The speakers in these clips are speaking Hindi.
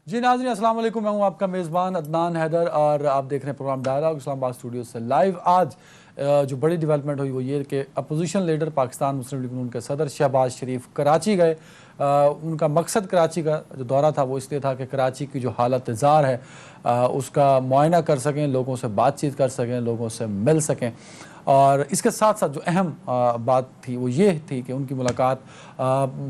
जी नाज़रीन, अस्सलाम वालेकुम। मैं हूं आपका मेज़बान अदनान हैदर और आप देख रहे हैं प्रोग्राम डायलॉग इस्लामाबाद स्टूडियो से लाइव। आज जो बड़ी डेवलपमेंट हुई वो ये कि अपोजिशन लीडर पाकिस्तान मुस्लिम लीग नून के सदर शहबाज शरीफ कराची गए। उनका मकसद कराची का जो दौरा था वो इसलिए था कि कराची की जो हालत ज़ार है उसका मुआयना कर सकें, लोगों से बातचीत कर सकें, लोगों से मिल सकें। और इसके साथ साथ जो अहम बात थी वो ये थी कि उनकी मुलाकात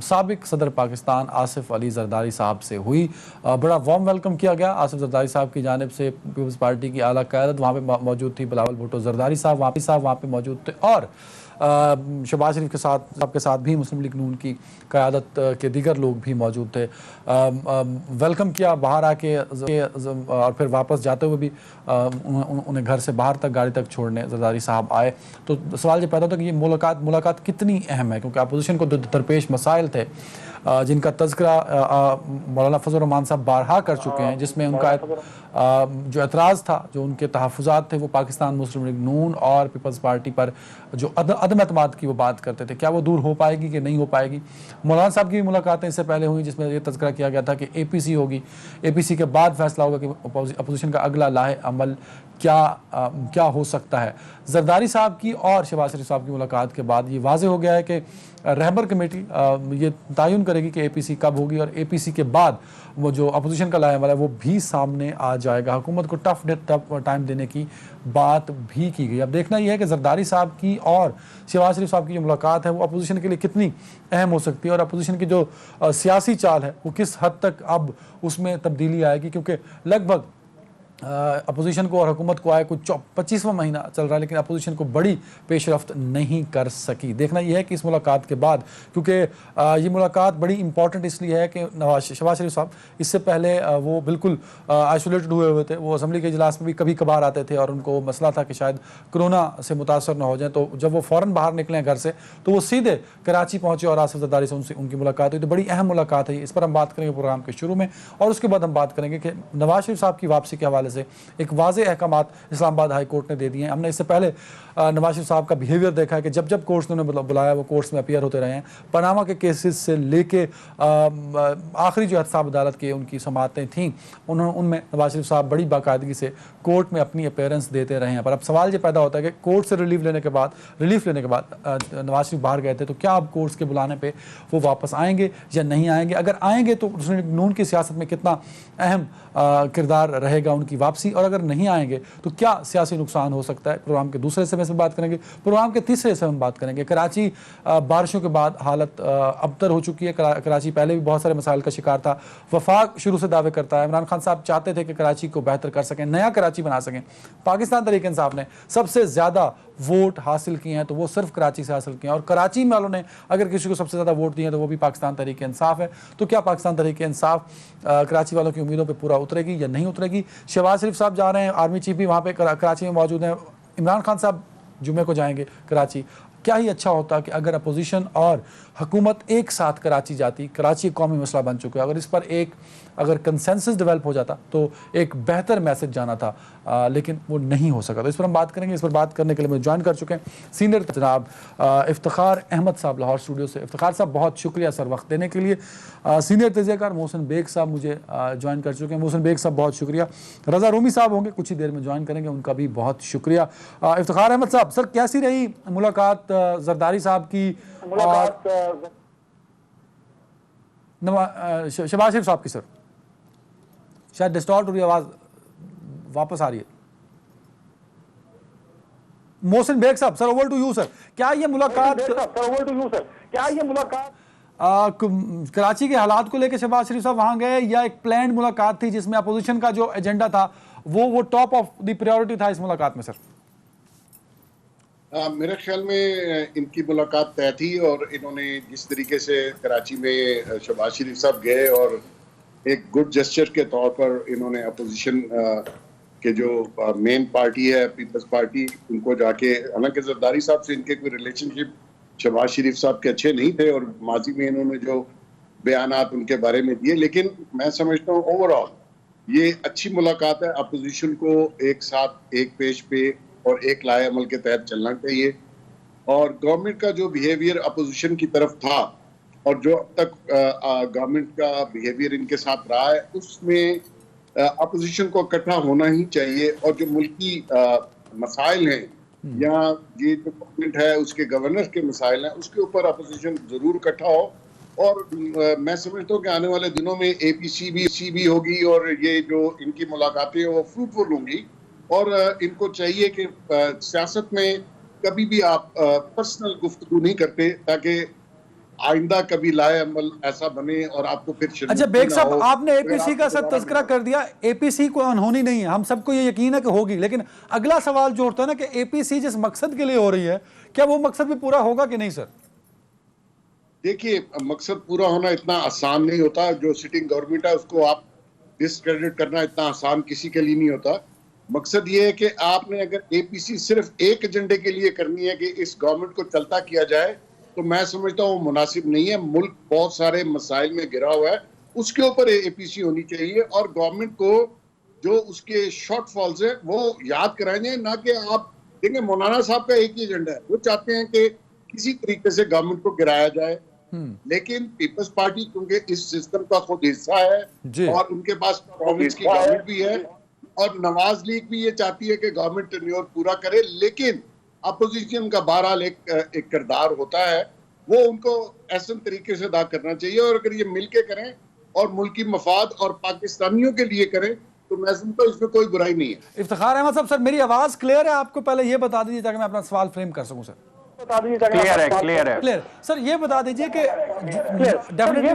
साबिक सदर पाकिस्तान आसिफ अली जरदारी साहब से हुई। बड़ा वार्म वेलकम किया गया आसिफ जरदारी साहब की जानिब से। पीपल्स पार्टी की आला क़यादत वहाँ पे मौजूद थी, बिलावल भुट्टो जरदारी साहब वहाँ पे मौजूद थे और शहबाज शरीफ के साथ भी मुस्लिम लीग नून की क़यादत के दीगर लोग भी मौजूद थे। वेलकम किया बाहर आके और फिर वापस जाते हुए भी उन्हें घर से बाहर तक गाड़ी तक छोड़ने जरदारी साहब आए। तो सवाल ये पैदा होता है कि ये मुलाकात कितनी अहम है, क्योंकि अपोजिशन को दरपेश मसाइल थे जिनका तज़किरा मौलाना फजल रहमान साहब बारहा कर चुके हैं, जिसमें उनका जो एतराज़ था, जो उनके तहफ़्फ़ुज़ात थे वो पाकिस्तान मुस्लिम लीग नून और पीपल्स पार्टी पर जो अदम एतमाद की वो बात करते थे, क्या वो दूर हो पाएगी कि नहीं हो पाएगी। मौलाना साहब की भी मुलाकातें इससे पहले हुई जिसमें ये तज़किरा किया गया था कि APC होगी, APC के बाद फैसला होगा कि अपोजिशन का अगला लाहे अमल क्या हो सकता है। जरदारी साहब की और शहबाज शरीफ साहब की मुलाकात के बाद ये वाज़ेह हो गया है कि रहबर कमेटी ये तयन करेगी कि APC कब होगी और APC के बाद वो जो अपोजिशन का लाया वाला है वो भी सामने आ जाएगा। हुकूमत को टफ टाइम देने की बात भी की गई। अब देखना यह है कि जरदारी साहब की और शहबाज शरीफ साहब की जो मुलाकात है वो अपोजिशन के लिए कितनी अहम हो सकती है और अपोजिशन की जो सियासी चाल है वो किस हद तक अब उसमें तब्दीली आएगी, क्योंकि लगभग अपोजिशन को और हुकूमत को आए कुछ 25वां महीना चल रहा है लेकिन अपोजिशन को बड़ी पेशरफ्त नहीं कर सकी। देखना यह है कि इस मुलाकात के बाद, क्योंकि ये मुलाकात बड़ी इंपॉर्टेंट इसलिए है कि शहबाज शरीफ साहब इससे पहले वो बिल्कुल आइसोलेटेड हुए थे। वो असम्बली के इजलास में भी कभी कभार आते थे और उनको मसला था कि शायद कोरोना से मुतासर ना हो जाए, तो जब वो फ़ौरन बाहर निकले घर से तो वो सीधे कराची पहुँचे और आसिफ जरदारी से उनकी मुलाकात हुई। तो बड़ी अहम मुलाकात है, इस पर हम बात करेंगे प्रोग्राम के शुरू में और उसके बाद हम बात करेंगे कि नवाज शरीफ साहब की वापसी के हवाले से एक वाज़ेह अहकामात इस्लामाबाद हाई कोर्ट ने दे दिए हैं। हमने इससे पहले नवाज शरीफ साहब का बिहेवियर देखा है कि जब जब कोर्ट्स ने उन्हें बुलाया वो कोर्ट्स में अपीयर होते रहे हैं। पनामा के केसेस से लेके आखिरी जो एहतसाब अदालत की उनकी समातें थीं उनमें नवाज शरीफ साहब बड़ी बाकायदगी से कोर्ट में अपनी अपीयरेंस देते रहे हैं। पर अब सवाल ये पैदा होता है कि कोर्ट से रिलीफ लेने के बाद नवाज शरीफ बाहर गए थे, तो क्या अब कोर्ट्स के बुलाने पर वो वापस आएंगे या नहीं आएंगे। अगर आएंगे तो मुस्लिम लीग नून की सियासत में कितना अहम किरदार रहेगा उनकी वापसी, और अगर नहीं आएंगे तो क्या सियासी नुकसान हो सकता है। प्रोग्राम के दूसरे हिस्से में से बात करेंगे। प्रोग्राम के तीसरे हिस्से में बात करेंगे कराची बारिशों के बाद हालत अबतर हो चुकी है। कराची पहले भी बहुत सारे मसाइल का शिकार था। वफाक शुरू से दावे करता है, इमरान खान साहब चाहते थे कि कराची को बेहतर कर सकें, नया कराची बना सकें। पाकिस्तान तहरीक इंसाफ ने सबसे ज़्यादा वोट हासिल किए हैं तो वो सिर्फ कराची से हासिल किए हैं, और कराची वालों ने अगर किसी को सबसे ज़्यादा वोट दिए हैं तो वो भी पाकिस्तान तहरीक इंसाफ है। तो क्या पाकिस्तान तहरीक इंसाफ कराची वालों की उम्मीदों पर पूरा उतरेगी या नहीं उतरेगी। शहबाज शरीफ साहब जा रहे हैं, आर्मी चीफ भी वहाँ पे कराची में मौजूद हैं। इमरान खान साहब जुमे को जाएंगे कराची। क्या ही अच्छा होता कि अगर अपोजिशन और हुकूमत एक साथ कराची जाती। कराची एक कौमी मसला बन चुका है, अगर इस पर अगर कंसेंसस डेवलप हो जाता तो एक बेहतर मैसेज जाना था, लेकिन वो नहीं हो सका। तो इस पर हम बात करेंगे। इस पर बात करने के लिए मुझे ज्वाइन कर चुके हैं सीनियर जनाब इफ्तिखार अहमद साहब लाहौर स्टूडियो से। इफ्तिखार साहब बहुत शुक्रिया सर वक्त देने के लिए। सीनियर तजज़ियाकार मोहसिन बेग साहब मुझे ज्वाइन कर चुके हैं। मोहसिन बेग साहब बहुत शुक्रिया। रज़ा रूमी साहब होंगे कुछ ही देर में ज्वाइन करेंगे, उनका भी बहुत शुक्रिया। इफ्तिखार अहमद साहब, सर कैसी रही मुलाकात जरदारी साहब की शहबाज शरीफ साहब की। सर शायद डिस्टॉर्ट हो रही आवाज वापस आ रही है। मोहसिन बेग साहब, sir over to you sir. क्या ये मुलाकात कराची के हालात को लेकर शहबाज शरीफ साहब वहां गए या एक प्लान्ड मुलाकात थी जिसमें अपोजिशन का जो एजेंडा था वो टॉप ऑफ द प्रायोरिटी था इस मुलाकात में। सर मेरे ख्याल में इनकी मुलाकात तय थी और इन्होंने जिस तरीके से कराची में शहबाज शरीफ साहब गए और एक गुड जेस्चर के तौर पर इन्होंने अपोजिशन के जो मेन पार्टी है पीपल्स पार्टी, उनको जाके, हालांकि जरदारी साहब से इनके कोई रिलेशनशिप शहबाज शरीफ साहब के अच्छे नहीं थे और माजी में इन्होंने जो बयानात उनके बारे में दिए, लेकिन मैं समझता हूँ ओवरऑल ये अच्छी मुलाकात है। अपोजिशन को एक साथ एक पेज पे और एक लाए अमल के तहत चलना चाहिए और गवर्नमेंट का जो बिहेवियर अपोजिशन की तरफ था और जो अब तक गवर्नमेंट का बिहेवियर इनके साथ रहा है, उसमें अपोजिशन को इकट्ठा होना ही चाहिए। और जो मुल्की मसाइल हैं या ये जो गवर्नमेंट है उसके गवर्नर के मसाइल हैं, उसके ऊपर अपोजिशन जरूर इकट्ठा हो। और मैं समझता हूँ कि आने वाले दिनों में APC भी होगी और ये जो इनकी मुलाकातें हैं वो फ्रूटफुल होंगी। और इनको चाहिए कि सियासत में कभी भी आप पर्सनल गुफ्तगू नहीं करते, ताकि आइंदा कभी लाए अमल ऐसा बने और आपको फिर अच्छा शर्मिंदगी बेग ना साहब, हो। आपने फिर एपीसी का आपको सब दोबारा तज़किरा कर दिया। एपीसी को अनहोनी नहीं है, हम सबको ये यकीन है कि होगी, लेकिन अगला सवाल जो उठता है ना कि एपीसी जिस मकसद के लिए हो रही है, क्या वो मकसद भी पूरा होगा कि नहीं सर? देखिए, मकसद पूरा होना इतना आसान नहीं होता। जो सिटिंग गवर्नमेंट है उसको आप डिस्क्रेडिट करना इतना आसान किसी के लिए नहीं होता। मकसद ये है कि आपने अगर APC सिर्फ एक एजेंडे के लिए करनी है कि इस गवर्नमेंट को चलता किया जाए, तो मैं समझता हूँ मुनासिब नहीं है। मुल्क बहुत सारे मसाइल में घिरा हुआ है, उसके ऊपर APC होनी चाहिए। और गवर्नमेंट को जो उसके शॉर्ट फॉल्स है वो याद कराएंगे, ना कि आप देखें मौलाना साहब का एक ही एजेंडा है, वो चाहते हैं कि किसी तरीके से गवर्नमेंट को गिराया जाए। लेकिन पीपल्स पार्टी क्योंकि इस सिस्टम का खुद हिस्सा है जी। और उनके पास प्रोविंस की गवर्नमेंट भी है, और नवाज लीग भी ये चाहती है कि गवर्नमेंट टेन्योर पूरा करे। लेकिन अपोजिशन का बहरहाल एक किरदार होता है, वो उनको ऐसे तरीके से अदा करना चाहिए। और अगर ये मिलके करें और मुल्की मफाद और पाकिस्तानियों के लिए करें, तो मैं समझता हूँ इसमें कोई बुराई नहीं है। इफ्तिखार अहमद साहब, सर मेरी आवाज़ क्लियर है आपको? पहले ये बता दीजिए ताकि मैं अपना सवाल फ्रेम कर सकूं सर। क्लियर है, क्लियर है। क्लियर सर, ये बता दीजिए कि डेफिनेटली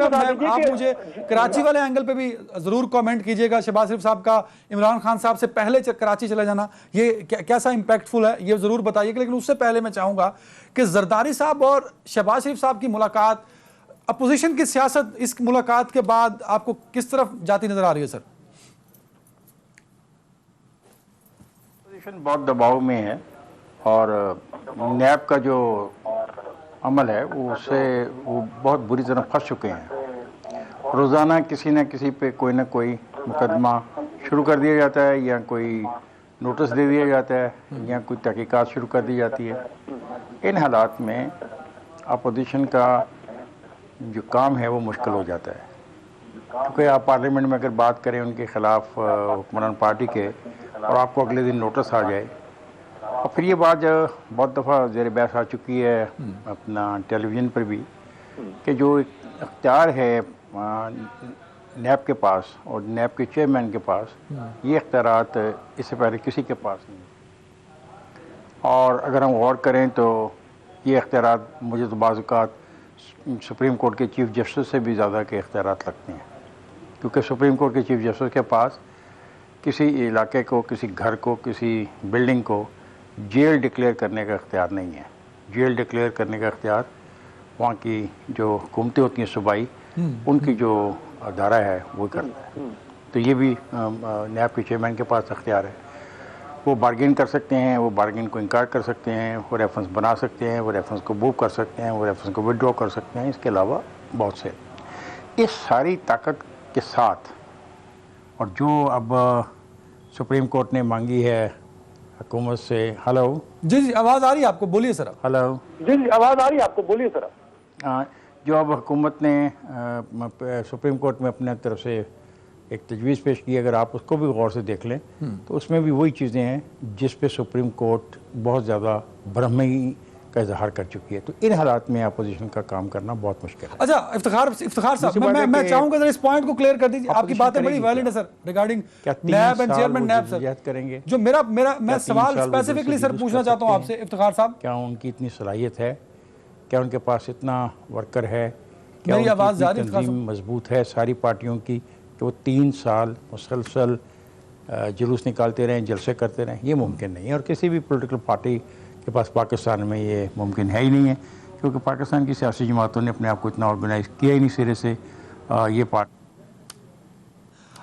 आप मुझे कराची वाले एंगल पे भी जरूर कमेंट कीजिएगा। शहबाज शरीफ साहब का इमरान खान साहब से पहले कराची चले जाना, ये कैसा इंपैक्टफुल है, ये जरूर बताइएगा। लेकिन उससे पहले मैं चाहूंगा कि जरदारी साहब और शहबाज शरीफ साहब की मुलाकात, अपोजिशन की सियासत इस मुलाकात के बाद आपको किस तरफ जाती नजर आ रही है सर? पोजीशन बहुत दबाव में है और नैब का जो अमल है वो बहुत बुरी तरह फंस चुके हैं। रोज़ाना किसी न किसी पे कोई ना कोई मुकदमा शुरू कर दिया जाता है, या कोई नोटिस दे दिया जाता है, या कोई तहकीकात शुरू कर दी जाती है। इन हालात में अपोजिशन का जो काम है वो मुश्किल हो जाता है, क्योंकि आप पार्लियामेंट में अगर बात करें उनके ख़िलाफ़ हुक्मरान पार्टी के, और आपको अगले दिन नोटिस आ जाए, और फिर ये बात बहुत दफ़ा ज़ेर बहस आ चुकी है अपना टेलीविज़न पर भी, कि जो इख्तियार है नैब के पास और नैब के चेयरमैन के पास, ये इख्तियारात इससे पहले किसी के पास नहीं। और अगर हम गौर करें तो ये इख्तियारात मुझे तो बाज़ औक़ात सुप्रीम कोर्ट के चीफ जस्टिस से भी ज़्यादा के इख्तियारात लगते हैं, क्योंकि सुप्रीम कोर्ट के चीफ जस्टिस के पास किसी इलाके को, किसी घर को, किसी बिल्डिंग को जेल डिक्लेयर करने का इख्तियार नहीं है। जेल डिक्लेयर करने का इख्तियार वहाँ की जो हुकूमतें होती हैं सूबाई, उनकी जो अदारा है वो करता है। तो ये भी नैब के चेयरमैन के पास इख्तियार है। वो बार्गेन कर सकते हैं, वो बार्गेन को इनकार कर सकते हैं, वो रेफरेंस बना सकते हैं, वो रेफरेंस को मूव कर सकते हैं, वो रेफरेंस को विड्रॉ कर सकते हैं। इसके अलावा बहुत से इस सारी ताकत के साथ, और जो अब सुप्रीम कोर्ट ने मांगी है हुकूमत से, हेलो जी जी आवाज़ आ रही है आपको, बोलिए सर। हेलो जी जी आवाज़ आ रही है आपको, बोलिए सर। जो अब हुकूमत ने सुप्रीम कोर्ट में अपने तरफ से एक तजवीज़ पेश की, अगर आप उसको भी गौर से देख लें तो उसमें भी वही चीज़ें हैं जिस पे सुप्रीम कोर्ट बहुत ज़्यादा भ्रमी का इजहार कर चुकी है। तो इन हालात में अपोजिशन का काम करना बहुत मुश्किल है। अच्छा इफ्तिखार साहब, मैं चाहूंगा इस पॉइंट को क्लियर कर दीजिए। आपकी बातें बड़ी वैलिड है sir regarding NAB and chairman NAB sir करेंगे। जो मैं सवाल स्पेसिफिकली सर पूछना चाहता हूं आपसे इफ्तिखार साहब, क्या उनकी इतनी सलाहियत है? क्या उनके पास इतना वर्कर है? क्या मेरी आवाज़ उनकी जारी तंजीम मजबूत है सारी पार्टियों की, कि वो 3 साल मुसलसल जुलूस निकालते रहें, जलसे करते रहें? ये मुमकिन नहीं है, और किसी भी पॉलिटिकल पार्टी के पास पाकिस्तान में ये मुमकिन है ही नहीं है, क्योंकि पाकिस्तान की सियासी जमातों ने अपने आप को इतना ऑर्गेनाइज किया ही नहीं सिरे से। ये पार्टी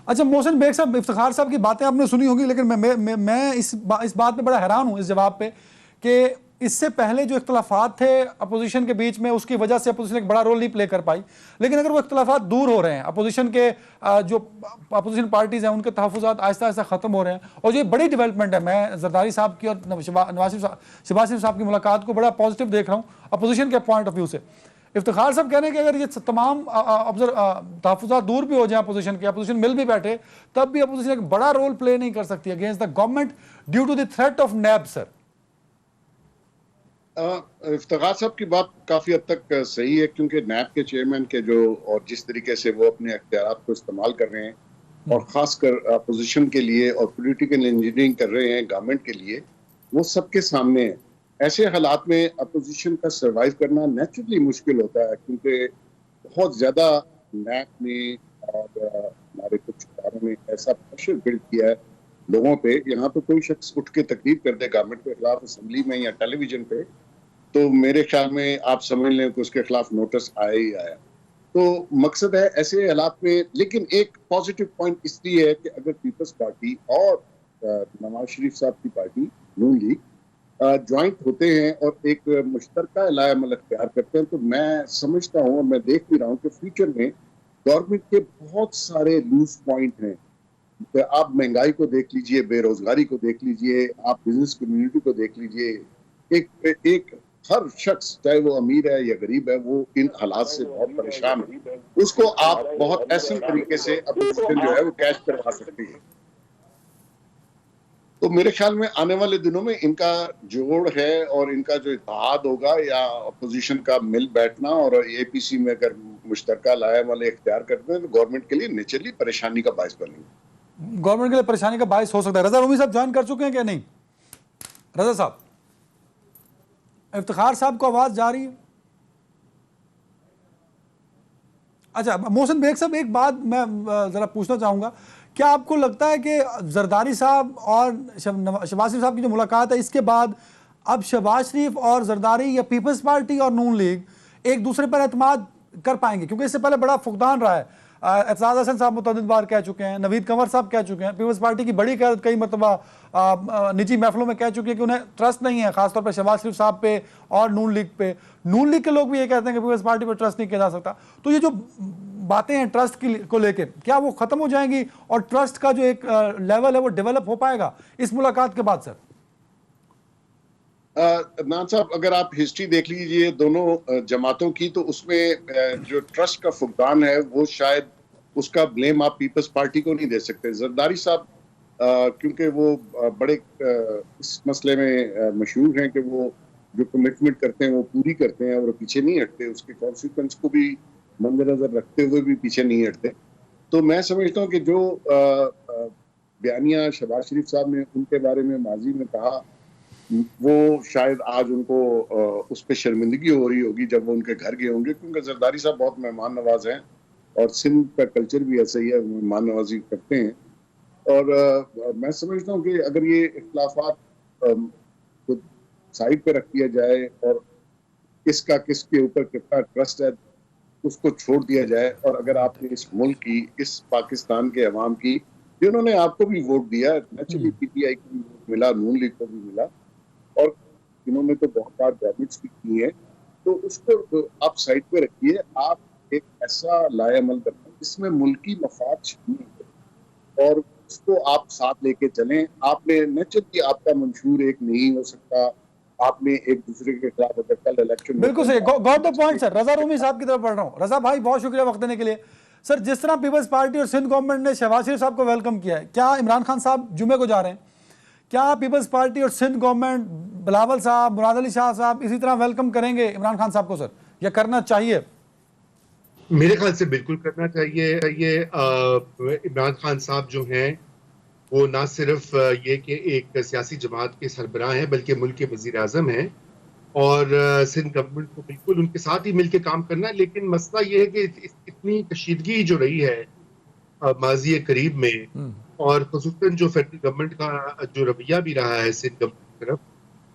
अच्छा मोहसिन बेग साहब, इफ्तिखार साहब की बातें आपने सुनी होगी, लेकिन मैं इस बात पे बड़ा हैरान हूँ इस जवाब पे कि इससे पहले जो इख्तलाफात थे अपोजिशन के बीच में, उसकी वजह से अपोजिशन एक बड़ा रोल नहीं प्ले कर पाई। लेकिन अगर वो इख्तलाफात दूर हो रहे हैं, अपोजिशन के जो अपोजिशन पार्टीज़ हैं उनके तहफ़्फ़ुज़ात आहिस्ता आहिस्ता ख़त्म हो रहे हैं, और जो बड़ी डेवलपमेंट है, मैं जरदारी साहब की और शहबाज शरीफ साहब की मुलाकात को बड़ा पॉजिटिव देख रहा हूँ अपोजिशन के पॉइंट ऑफ व्यू से। इफ्तिखार साहब कह रहे हैं कि अगर ये तमाम तहफ़्फ़ुज़ात दूर भी हो जाए अपोजिशन के, अपोजिशन मिल भी बैठे, तब भी अपोजिशन एक बड़ा रोल प्ले नहीं कर सकती against the government due to the threat of NAB. Sir Iftikhar साहब की बात काफी हद तक सही है, क्योंकि नैब के चेयरमैन के जो और जिस तरीके से वो अपने अख्तियारात को इस्तेमाल कर रहे हैं और खासकर अपोजिशन के लिए और पॉलिटिकल इंजीनियरिंग कर रहे हैं गवर्नमेंट के लिए, वो सबके सामने है। ऐसे हालात में अपोजिशन का सर्वाइव करना नेचुरली मुश्किल होता है, क्योंकि बहुत ज्यादा नैब में और हमारे कुछ इदारों ने ऐसा प्रेशर बिल्ड किया है लोगों पे। यहाँ तो कोई शख्स उठ के तकरीर कर दे गवर्नमेंट के खिलाफ असेंबली में या टेलीविजन पे, तो मेरे ख्याल में आप समझ लें कि उसके खिलाफ नोटिस आया ही आया। तो मकसद है ऐसे हालात में, लेकिन एक पॉजिटिव पॉइंट इसलिए है कि अगर पीपल्स पार्टी और नवाज शरीफ साहब की पार्टी नून लीग ज्वाइंट होते हैं और एक मुश्तरका लाएमल अख्तियार करते हैं, तो मैं समझता हूँ और मैं देख भी रहा हूँ कि फ्यूचर में गवर्नमेंट के बहुत सारे लूज पॉइंट हैं। तो आप महंगाई को देख लीजिए, बेरोजगारी को देख लीजिए, आप बिजनेस कम्युनिटी को देख लीजिए, एक हर शख्स चाहे वो अमीर है या गरीब है, वो इन हालात से बहुत परेशान है। उसको आप बहुत ऐसे तरीके से अपोजिशन जो है वो कैच करवा सकती है। तो मेरे ख्याल में आने वाले दिनों में इनका जोड़ है और इनका जो इत्तेहाद होगा या अपोजिशन का मिल बैठना, और एपीसी में अगर मुश्तरका लाएमल इख्तियार करते हैं तो गवर्नमेंट के लिए नेचुरली परेशानी का बायस बनेंगे। गवर्नमेंट के लिए परेशानी का बायस हो सकता है। रजा रूमी साहब ज्वाइन कर चुके हैं क्या? नहीं, रजा साहब, इफ्तिखार साहब को आवाज जा रही है? अच्छा, मोहसिन बेग साहब, एक बात मैं जरा पूछना चाहूंगा, क्या आपको लगता है कि जरदारी साहब और शहबाज शरीफ साहब की जो मुलाकात है, इसके बाद अब शहबाज शरीफ और जरदारी या पीपल्स पार्टी और नून लीग एक दूसरे पर एतमाद कर पाएंगे? क्योंकि इससे पहले बड़ा फुकदान रहा है। एतजाज हसन साहब मुतअद्दिद बार कह चुके हैं, नवीद कंवर साहब कह चुके हैं, पीपल्स पार्टी की बड़ी क़यादत कई मरतबा निजी महफिलों में कह चुकी है कि उन्हें ट्रस्ट नहीं है, खासतौर पर शहबाज शरीफ साहब पे और नून लीग पे। नून लीग के लोग भी ये कहते हैं कि पीपल्स पार्टी पर ट्रस्ट नहीं किया जा सकता। तो ये जो बातें हैं ट्रस्ट को लेकर, क्या वो खत्म हो जाएंगी और ट्रस्ट का जो एक लेवल है वो डेवलप हो पाएगा इस मुलाकात के बाद? सर नान साहब, अगर आप हिस्ट्री देख लीजिए दोनों जमातों की, तो उसमें जो ट्रस्ट का फुकदान है वो शायद उसका ब्लेम आप पीपल्स पार्टी को नहीं दे सकते। जरदारी साहब क्योंकि वो बड़े इस मसले में मशहूर हैं कि वो जो कमिटमेंट करते हैं वो पूरी करते हैं और पीछे नहीं हटते, उसके कॉन्सिक्वेंस को भी मद्देनजर रखते हुए भी पीछे नहीं हटते। तो मैं समझता हूँ कि जो बयानिया शहबाज शरीफ साहब ने उनके बारे में माजी में कहा, वो शायद आज उनको उस पर शर्मिंदगी हो रही होगी जब वो उनके घर गए होंगे, क्योंकि जरदारी साहब बहुत मेहमान नवाज हैं और सिंध का कल्चर भी ऐसा ही है, मेहमान नवाजी करते हैं। और मैं समझता हूँ कि अगर ये इख्तिलाफात को साइड पे रख दिया जाए और किसका किसके ऊपर कितना ट्रस्ट है उसको छोड़ दिया जाए, और अगर आपने इस मुल्क की, इस पाकिस्तान के अवाम की, जिन्होंने आपको भी वोट दिया, नेचुरली पीटीआई को भी वोट मिला, नून लीग को भी मिला, और इन्होंने तो बहुत बार गवर्नमेंट्स भी की है, तो उसको आप साइड पे रखिए। आप एक ऐसा लाएमल करना जिसमें मुल्की मफाद शामिल हो और उसको आप साथ लेके चलें। आपने नेचुरली आपका मंशूर एक नहीं हो सकता, आपने एक दूसरे के खिलाफ अगर कल इलेक्शन, बिल्कुल सही, गॉट द पॉइंट सर। रजा रूमी साहब की तरफ पढ़ रहा हूँ। रजा भाई, बहुत शुक्रिया वक्त देने के लिए। सर, जिस तरह पीपल्स पार्टी और सिंध गवर्नमेंट ने शहबाज शरीफ साहब को वेलकम किया है, क्या इमरान खान साहब जुमे को जा रहे हैं, क्या पीपल्स पार्टी और सिंध गवर्नमेंट बिलावल साहब, मुराद अली शाह साहब इसी तरह वेलकम करेंगे इमरान खान साहब को सर, या करना चाहिए? मेरे ख्याल से बिल्कुल करना चाहिए। ये इमरान खान साहब जो हैं वो ना सिर्फ ये कि एक सियासी जमात के सरबराह हैं, बल्कि मुल्क के वजीर आजम हैं, और सिंध गवर्नमेंट को बिल्कुल उनके साथ ही मिलकर काम करना है। लेकिन मसला ये है कि इतनी कशीदगी जो रही है माजी करीब में, और खुसूसन जो फेडरल गवर्नमेंट का जो रवैया भी रहा है सिंध गवर्नमेंट की तरफ,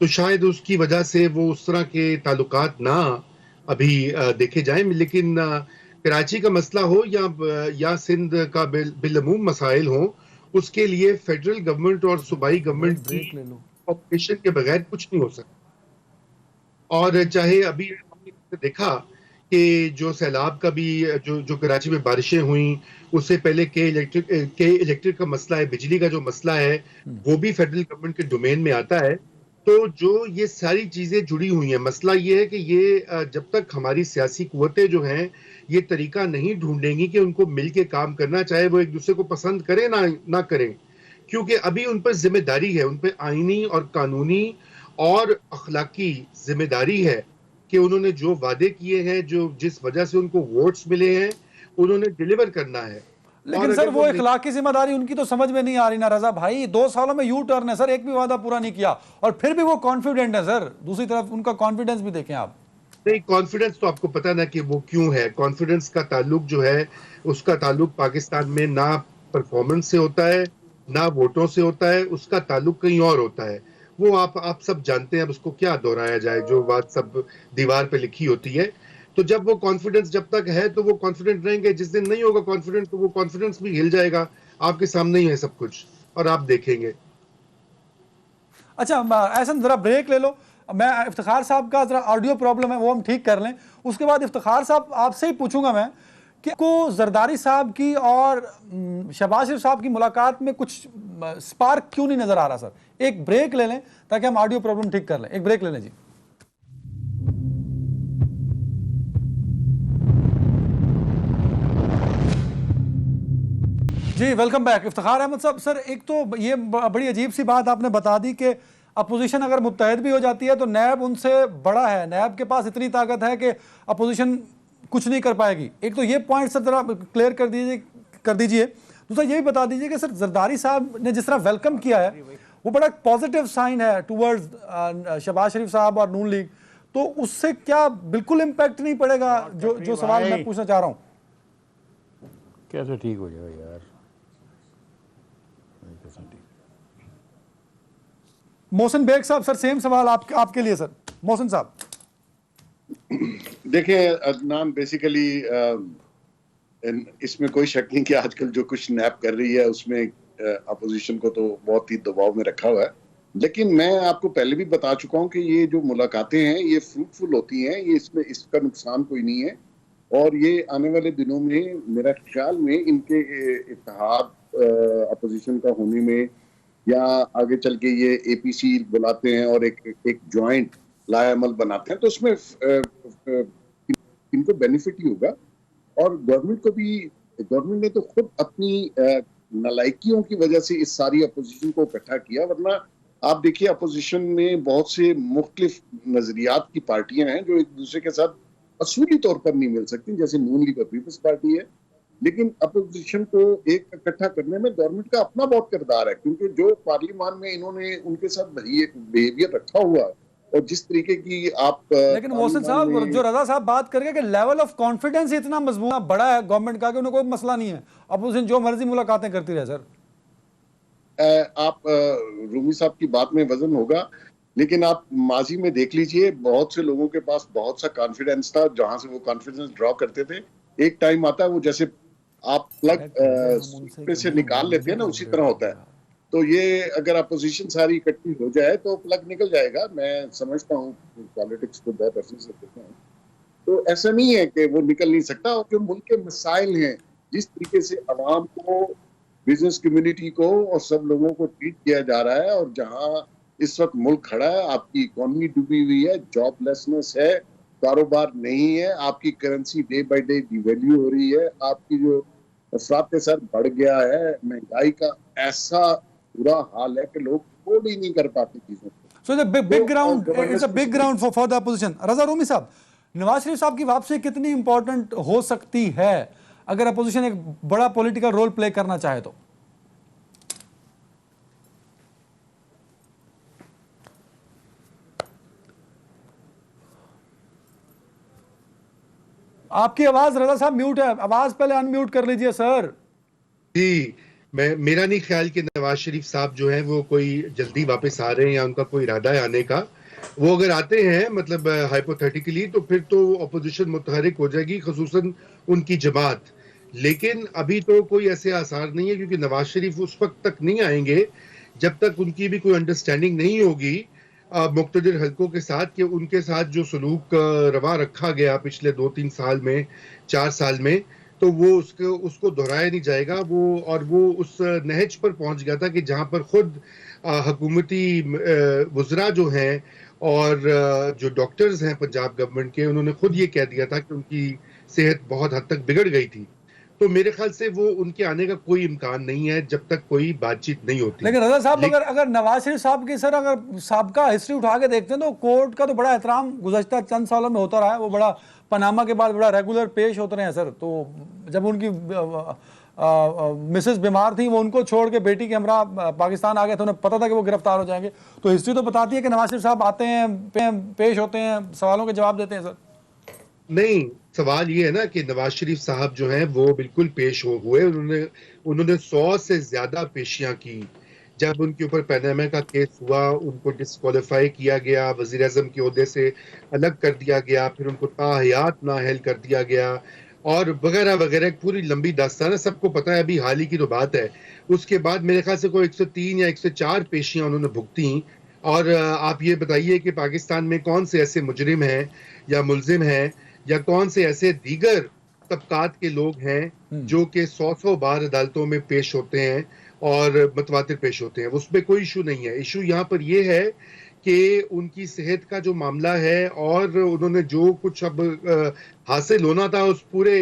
तो शायद उसकी वजह से वो उस तरह के ताल्लुकात ना अभी देखे जाएं। लेकिन कराची का मसला हो या सिंध का बिलअमूम मसाइल हो, उसके लिए फेडरल गवर्नमेंट और सूबाई गवर्नमेंट की कोऑपरेशन के बगैर कुछ नहीं हो सकता। और चाहे अभी हमने देखा कि जो सैलाब का भी जो कराची में बारिशें हुई, उससे पहले के इलेक्ट्रिक का मसला है, बिजली का जो मसला है, वो भी फेडरल गवर्नमेंट के डोमेन में आता है। तो जो ये सारी चीजें जुड़ी हुई हैं, मसला ये है कि ये जब तक हमारी सियासी कुव्वतें जो हैं ये तरीका नहीं ढूंढेंगी कि उनको मिलके काम करना, चाहे वो एक दूसरे को पसंद करें ना करें, क्योंकि अभी उन पर जिम्मेदारी है, उन पर आईनी और कानूनी और अखलाकी जिम्मेदारी है कि उन्होंने जो वादे किए हैं, जो जिस वजह से उनको वोट्स मिले हैं, उन्होंने डिलीवर करना है। लेकिन सर वो इखलाकी जिम्मेदारी उनकी तो समझ में नहीं आ रही ना रजा भाई। 2 सालों में यू टर्न है सर, एक भी वादा पूरा नहीं किया और फिर भी वो कॉन्फिडेंट है सर। दूसरी तरफ उनका कॉन्फिडेंस भी देखें आप। नहीं, कॉन्फिडेंस तो आपको पता ना कि वो क्यों है। कॉन्फिडेंस का ताल्लुक जो है उसका ताल्लुक पाकिस्तान में ना परफॉर्मेंस से होता है, ना वोटों से होता है, उसका ताल्लुक कहीं और होता है। वो आप सब जानते हैं, अब उसको क्या दोहराया जाए, जो बात सब दीवार पे लिखी होती है। तो जब वो कॉन्फिडेंस जब तक है तो वो कॉन्फिडेंट रहेंगे, जिस दिन नहीं होगा कॉन्फिडेंट तो वो कॉन्फिडेंस भी हिल जाएगा। आपके सामने ही है सब कुछ और आप देखेंगे। अच्छा ऐसा जरा ब्रेक ले लो, मैं इफ्तिखार साहब का जरा ऑडियो प्रॉब्लम है वो हम ठीक कर लें, उसके बाद इफ्तिखार साहब आपसे ही पूछूंगा मैं कि को जरदारी साहब की और शहबाज शरीफ साहब की मुलाकात में कुछ स्पार्क क्यों नहीं नजर आ रहा सर। एक ब्रेक ले लें ताकि हम ऑडियो प्रॉब्लम ठीक कर लें। एक ब्रेक ले लें जी। जी वेलकम बैक। इफ्तिखार अहमद साहब, सर एक तो ये बड़ी अजीब सी बात आपने बता दी कि अपोजिशन अगर मुत्तहद भी हो जाती है तो नैब उनसे बड़ा है, नैब के पास इतनी ताकत है कि अपोजिशन कुछ नहीं कर पाएगी। एक तो ये पॉइंट सर जरा क्लियर कर दीजिए। दूसरा ये भी बता दीजिए कि सर जरदारी साहब ने जिस तरह वेलकम किया है वो बड़ा पॉजिटिव साइन है टूवर्ड्स शहबाज शरीफ साहब और नून लीग, तो उससे क्या बिल्कुल इम्पैक्ट नहीं पड़ेगा? जो सवाल मैं पूछना चाह रहा हूँ। कैसे ठीक हो जाएगा यार? मोहसिन बेग साहब, सर सेम सवाल आपके लिए सर। मोहसिन साहब देखिए अदनान, बेसिकली इसमें कोई शक नहीं कि आजकल जो कुछ नैब कर रही है उसमें अपोजिशन को तो बहुत ही दबाव में रखा हुआ है। लेकिन मैं आपको पहले भी बता चुका हूं कि ये जो मुलाकातें हैं ये फ्रूटफुल होती हैं, ये इसमें इसका नुकसान कोई नहीं है। और ये आने वाले दिनों में मेरा ख्याल में इनके इत्तेहाद अपोजिशन का होने में या आगे चल के ये एपीसी बुलाते हैं और एक ज्वाइंट लाएमल बनाते हैं तो उसमें इनको बेनिफिट ही होगा। और गवर्नमेंट ने तो खुद अपनी नालायकियों की वजह से इस सारी अपोजिशन को इकट्ठा किया, वरना आप देखिए अपोजिशन में बहुत से मुख्तलिफ नजरियात की पार्टियां हैं जो एक दूसरे के साथ असूली तौर पर नहीं मिल सकती, जैसे नून लीग और पीपल्स पार्टी है। लेकिन अपोजिशन को एक इकट्ठा करने में गवर्नमेंट का अपना बहुत किरदार है, क्योंकि जो पार्लियामान में इन्होंने उनके साथ बिहेवियर रखा हुआ है और जिस तरीके की आप लेकिन मोहसिन साहब जो रजा साहब बात करके कि लेवल ऑफ कॉन्फिडेंस इतना मजबूत बड़ा है गवर्नमेंट का कि उन्हें कोई मसला नहीं है, अपोजिशन जो मर्जी मुलाकातें करती रहे सर। आप रूमी साहब की बात में वजन होगा, लेकिन आप माजी में देख लीजिए बहुत से लोगों के पास बहुत सा कॉन्फिडेंस था, जहां से वो कॉन्फिडेंस ड्रॉ करते थे। एक टाइम आता है वो जैसे आप प्लग से निकाल लेते हैं ना, उसी तरह होता है। तो ये अगर अपोजिशन सारी इकट्ठी हो जाए तो प्लग निकल जाएगा। मैं समझता हूँ, पॉलिटिक्स को बहुत अर्से से देखता हूँ, तो ऐसा नहीं है कि वो निकल नहीं सकता। और जो मुल्क के मसाइल हैं, जिस तरीके से अवाम को, बिजनेस कम्युनिटी को और सब लोगों को ट्रीट किया जा रहा है, और जहाँ इस वक्त मुल्क खड़ा है, आपकी इकोनॉमी डूबी हुई है, जॉबलेसनेस है, कारोबार नहीं है, आपकी currency day by day devalue हो रही है, आपकी जो अफराद के साथ बढ़ गया है, महंगाई का ऐसा बुरा हाल है कि लोग अफोर्ड ही नहीं कर पाते चीजों को। So it's a big ground, it's a big ground for the opposition. रजा रूमी साहब, नवाज शरीफ साहब की वापसी कितनी इंपॉर्टेंट हो सकती है अगर अपोजिशन एक बड़ा पॉलिटिकल रोल प्ले करना चाहे तो? आपकी आवाज रजा साहब म्यूट है, आवाज पहले अनम्यूट कर लीजिए सर। जी, मेरा नहीं ख्याल कि नवाज शरीफ साहब जो है वो कोई जल्दी वापस आ रहे हैं या उनका कोई इरादा है आने का। वो अगर आते हैं मतलब हाइपोथेटिकली तो फिर तो अपोजिशन मुतहरिक हो जाएगी, खुसूसन उनकी जमात। लेकिन अभी तो कोई ऐसे आसार नहीं है, क्योंकि नवाज शरीफ उस वक्त तक नहीं आएंगे जब तक उनकी भी कोई अंडरस्टैंडिंग नहीं होगी मुक्तदिर हलकों के साथ, कि उनके साथ जो सलूक रवा रखा गया पिछले 2-3 साल में, 4 साल में, तो वो उसको दोहराया नहीं जाएगा। वो उस नहज पर पहुंच गया था कि जहां पर खुद हुकूमती वज़रा जो हैं और जो डॉक्टर्स हैं पंजाब गवर्नमेंट के, उन्होंने खुद ये कह दिया था कि उनकी सेहत बहुत हद तक बिगड़ गई थी। तो मेरे ख्याल से वो उनके आने का कोई इम्कान नहीं है जब तक कोई बातचीत नहीं होती। लेकिन रजा साहब, अगर नवाज शरीफ साहब की सर अगर साहबका हिस्ट्री उठा के देखते हैं तो कोर्ट का तो बड़ा एहतराम गुज़श्ता चंद सालों में होता रहा है। वो बड़ा पनामा के बाद बड़ा रेगुलर पेश होते रहे हैं सर। तो जब उनकी मिसेस बीमार थी, वो उनको छोड़ के बेटी के हमरा पाकिस्तान आ गए थे, उन्हें पता था कि वो गिरफ्तार हो जाएंगे। तो हिस्ट्री तो बताती है कि नवाज शरीफ साहब आते हैं, पेश होते हैं, सवालों के जवाब देते हैं सर। नहीं, सवाल ये है ना कि नवाज शरीफ साहब जो हैं वो बिल्कुल पेश हुए। उन्होंने 100 से ज्यादा पेशियां की। जब उनके ऊपर पैनामा का केस हुआ, उनको डिस्क्वालीफाई किया गया, वजीर आजम के ओहदे से अलग कर दिया गया, फिर उनको ताहयात नाअहल कर दिया गया और वगैरह वगैरह, एक पूरी लंबी दास्तान है, सबको पता है। अभी हाल ही की तो बात है। उसके बाद मेरे ख्याल से कोई 103 या 104 पेशियां उन्होंने भुगती। और आप ये बताइए कि पाकिस्तान में कौन से ऐसे मुजरिम हैं या मुलजिम हैं या कौन से ऐसे दीगर तबकात के लोग हैं जो कि 100 बार अदालतों में पेश होते हैं और मतवातिर पेश होते हैं। उसमें कोई इशू नहीं है। इशू यहाँ पर यह है कि उनकी सेहत का जो मामला है और उन्होंने जो कुछ अब हासिल होना था उस पूरे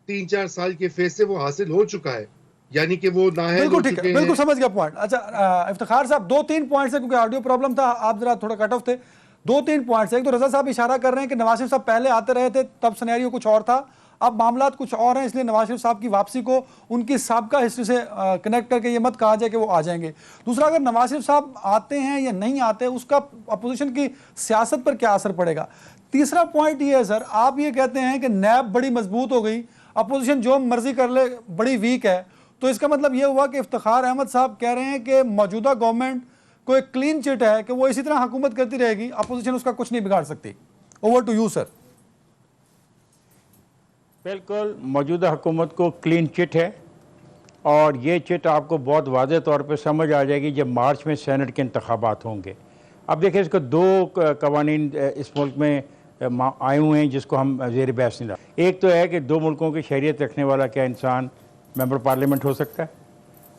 3-4 साल के फेज से वो हासिल हो चुका है, यानी कि वो नाअहल हो बिल्कुल ठीक चुके है, हैं। बिल्कुल समझ गया पॉइंट। अच्छा इफ्तिखार साहब, 2-3 पॉइंट्स है क्योंकि ऑडियो प्रॉब्लम था, आप जरा थोड़ा कट ऑफ थे। 2-3 पॉइंट्स है। एक तो रजा साहब इशारा कर रहे हैं कि नवाज शरीफ साहब पहले आते रहे थे, तब सिनेरियो कुछ और था, अब मामला कुछ और हैं, इसलिए नवाज शरीफ साहब की वापसी को उनकी साबका हिस्ट्री से कनेक्ट करके ये मत कहा जाए कि वो आ जाएंगे। दूसरा, अगर नवाज शरीफ साहब आते हैं या नहीं आते, उसका अपोजिशन की सियासत पर क्या असर पड़ेगा। तीसरा पॉइंट ये है सर, आप ये कहते हैं कि नैब बड़ी मजबूत हो गई, अपोजिशन जो मर्जी कर ले बड़ी वीक है, तो इसका मतलब ये हुआ कि इफ्तिखार अहमद साहब कह रहे हैं कि मौजूदा गवर्नमेंट को एक क्लीन चिट है कि वो इसी तरह हुकूमत करती रहेगी, अपोजिशन उसका कुछ नहीं बिगाड़ सकती। Over to you sir. बिल्कुल, मौजूदा हुकूमत को क्लीन चिट है और ये चिट आपको बहुत वाज़े तौर पे समझ आ जाएगी जब मार्च में सेनेट के इंतखाबात होंगे। अब देखिए, इसको 2 कवानीन इस मुल्क में आए हुए हैं जिसको हम ज़ेर बहस नहीं रहा। एक तो है कि 2 मुल्कों की शरीयत रखने वाला क्या इंसान मेंबर पार्लियामेंट हो सकता है,